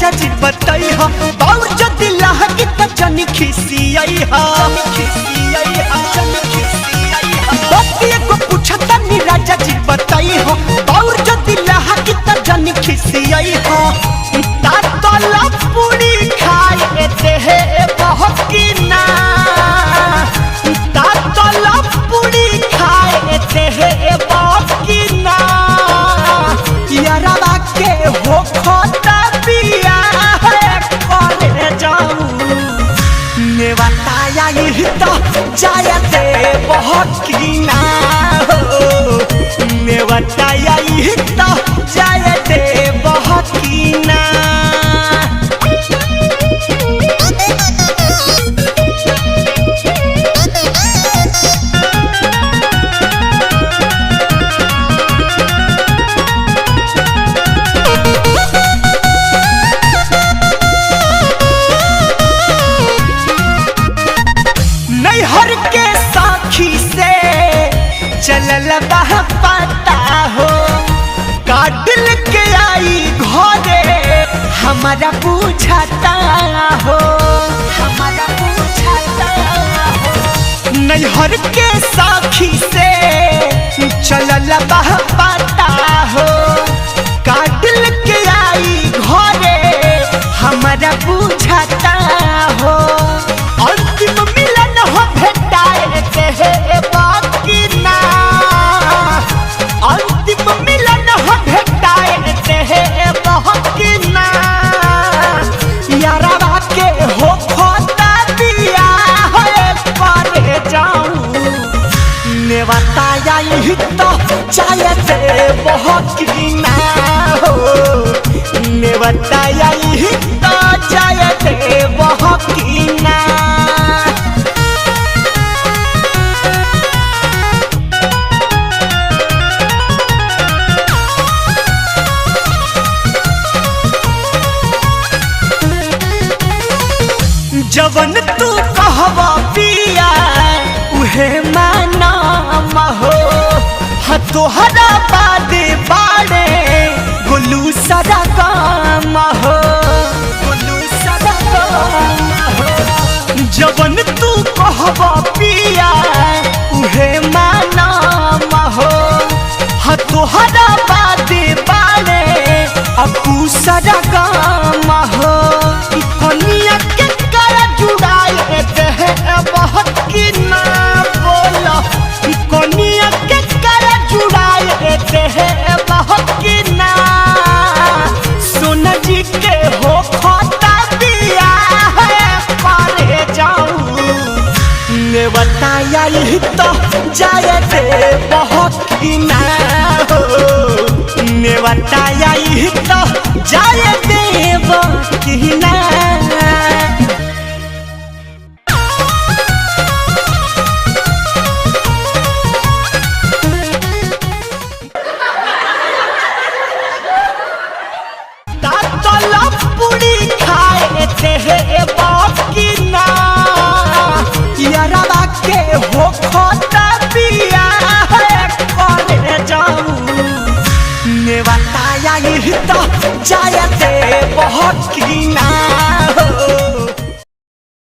राजा जी बताई हो बाउर जदी लहगी त जनी खिसियाई हो बतिया को पूछता नी राजा जी बताई हो बाउर जदी लहगी त जनी खिसियाई हो तातला पूरी खाए देहे बहुत की ना तातला पूरी खाए देहे बहुत की ना यारा के हो खोता पिया है करे जाऊं ने बताया ही तो जायते बहुत की ना ने बताया ही तो जायते बहुत की ना हर के साखी से चलल बह पता हो काटिल के आई घरे हमारा पूछता हो नैहर के साखी से चलल बह पता हो काटिल के आई घरे हमारा पूछता हो अंतिम मिलन हो भेटाए के बाकी ना अंतिम मिलन हो भेटाए के बाकी ना यारा के हो खोता दिया है करे जाऊं ने बताया ही तो चाहते बहुत की ना हो ने बताया ही तो चाहते बहुत की ना जवन तू कहवा पिया उहे माना महो ह तोहरा बादे बाड़े गुलू सदा काम हो जवन तू कहवा पिया उहे माना महो ह तोहरा बादे बाड़े अपू सदा काम हो कनिया के जुड़ाए देहे बहुत की ना बोला कनिया के कर जुड़ाए देहे बहुत की ना सोना जी के हो खोता दिया है करे जाऊं ने बताया ही तो जाए दे बहुत की ना हो ने बताया ही तो जाए दे बहुत की ना हो खोता पिया है करे जाऊं ने बताया ही तो जायते बहुत की ना